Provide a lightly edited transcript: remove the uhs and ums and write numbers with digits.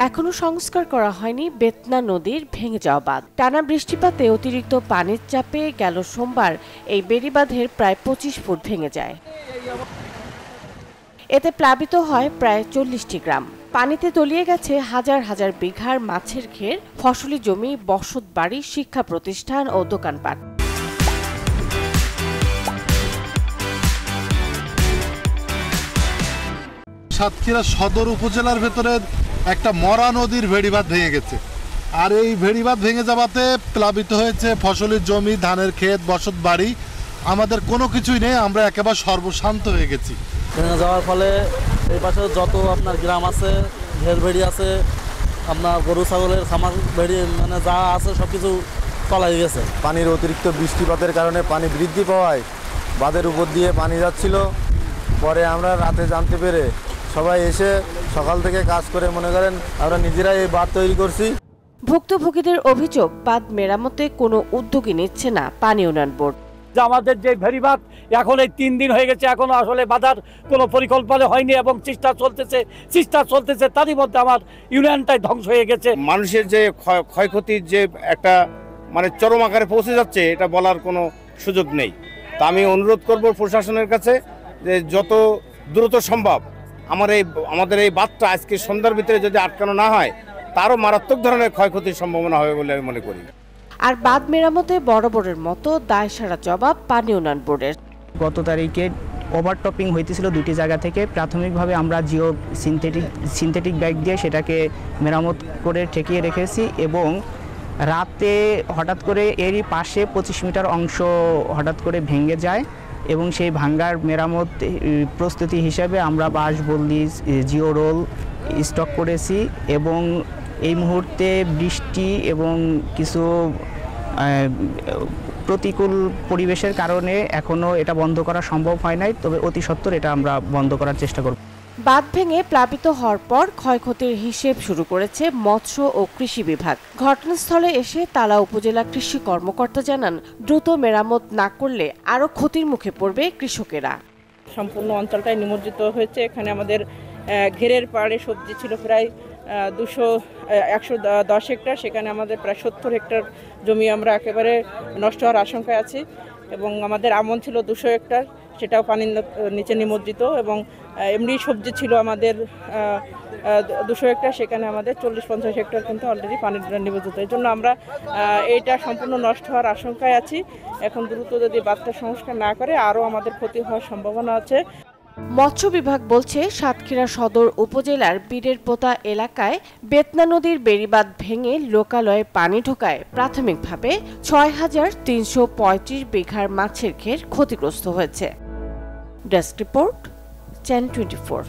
এখনো সংস্কার করা হয়নি বেতনা নদীর ভেঙে যাওয়া বাঁধ। টানা বৃষ্টিপাতে অতিরিক্ত পানির চাপে গেল সোমবার এই বেড়িবাঁধের প্রায় ২৫ ফুট ভেঙে যায়। এতে প্লাবিত হয় প্রায় ৪০টি গ্রাম। পানিতে তলিয়ে গেছে হাজার হাজার বিঘার মাছের ঘের, ফসলি জমি, বসতবাড়ি, শিক্ষা প্রতিষ্ঠান ও দোকানপাট। সাতক্ষীরা সদর উপজেলার ভেতরে একটা মরা নদীর ভেড়িবাঁধ ভেঙে গেছে, আর এই ভেড়িবাঁধ ভেঙে যাওয়াতে প্লাবিত হয়েছে ফসলি জমি, ধানের ক্ষেত, বসত বাড়ি। আমাদের কোনো কিছুই নেই, আমরা একেবারে সর্বশান্ত হয়ে গেছি। ভেঙে যাওয়ার ফলে এই পাশে যত আপনার গ্রাম আছে, ঘের ভেড়ি আছে, আপনার গরু ছাগলের খামার ভেড়ি, মানে যা আছে সব কিছু তলায় গেছে। পানির অতিরিক্ত বৃষ্টিপাতের কারণে পানি বৃদ্ধি পাওয়ায় বাঁধের উপর দিয়ে পানি যাচ্ছিল। পরে আমরা রাতে জানতে পেরে সবাই এসে সকাল থেকে কাজ করে মনে করেন আমরা নিজেরাই এই বাঁধ তৈরি করছি। ভুক্তভোগীদের অভিযোগ, বাঁধ মেরামতে কোনো উদ্যোগই নিচ্ছে না পানি উন্নয়ন বোর্ড। আমাদের যে ভেড়িবাঁধ এখন এই 3 দিন হয়ে গেছে, এখনো আসলে বাঁধার কোনো পরিকল্পনা হয়নি এবং চেষ্টা চলতেছে। তারই মধ্যে আমার ইউনিয়নটাই ধ্বংস হয়ে গেছে। মানুষের যে ক্ষয়ক্ষতির যে একটা মানে চরম আকারে পৌঁছে যাচ্ছে, এটা বলার কোনো সুযোগ নেই। তা আমি অনুরোধ করব প্রশাসনের কাছে যে যত দ্রুত সম্ভব আমাদের এই বাঁধটা আজকে সন্ধ্যার ভিতরে যদি আটকানো না হয়, তারও মারাত্মক ধরনের ক্ষয়ক্ষতির সম্ভাবনা হবে বলে আমি মনে করি। আর বাঁধ মেরামতে বরাবরের মতো দায়সারা জবাব পানি উন্নয়ন বোর্ডের। গত তারিখে ওভারটপিং হইতেছিল দুটি জায়গা থেকে। প্রাথমিকভাবে আমরা জিও সিনথেটিক ব্যাগ দিয়ে সেটাকে মেরামত করে ঠেকিয়ে রেখেছি এবং রাতে হঠাৎ করে এরই পাশে 25 মিটার অংশ হঠাৎ করে ভেঙে যায় এবং সেই ভাঙ্গার মেরামত প্রস্তুতি হিসাবে আমরা বাঁশ, বল্লি, জিও রোল স্টক করেছি এবং এই মুহূর্তে বৃষ্টি এবং কিছু প্রতিকূল পরিবেশের কারণে এখনও এটা বন্ধ করা সম্ভব হয় নাই, তবে অতি সত্বর এটা আমরা বন্ধ করার চেষ্টা করব। বাঁধ ভেঙে প্লাবিত হওয়ার পর ক্ষয়ক্ষতির হিসেব শুরু করেছে মৎস্য ও কৃষি বিভাগ। ঘটনাস্থলে এসে তালা উপজেলা কৃষি কর্মকর্তা জানান, দ্রুত মেরামত না করলে আরও ক্ষতির মুখে পড়বে কৃষকেরা। সম্পূর্ণ অঞ্চলটাই নিমজ্জিত হয়েছে। এখানে আমাদের ঘেরের পাড়ে সবজি ছিল প্রায় 110 হেক্টর, সেখানে আমাদের প্রায় 70 হেক্টর জমি আমরা একেবারে নষ্ট হওয়ার আশঙ্কায় আছি এবং আমাদের আমন ছিল 200 হেক্টর, সেটাও পানির নিচে নিমজ্জিত এবং এমনি সবজি ছিল আমাদের 200 হেক্টর, সেখানে আমাদের 40-50 হেক্টর কিন্তু অলরেডি পানির নিমজ্জিত। এই জন্য আমরা এইটা সম্পূর্ণ নষ্ট হওয়ার আশঙ্কায় আছি। এখন দ্রুত যদি বাঁধটা সংস্কার না করে আরও আমাদের ক্ষতি হওয়ার সম্ভাবনা আছে। মৎস্য বিভাগ বলছে, সাতক্ষীরা সদর উপজেলার বীরেরপোতা এলাকায় বেতনা নদীর বেড়িবাঁধ ভেঙে লোকালয়ে পানি ঢোকায় প্রাথমিকভাবে ৬,৩৩৫ বিঘার মাছের ঘের ক্ষতিগ্রস্ত হয়েছে। Desk report, channel 24।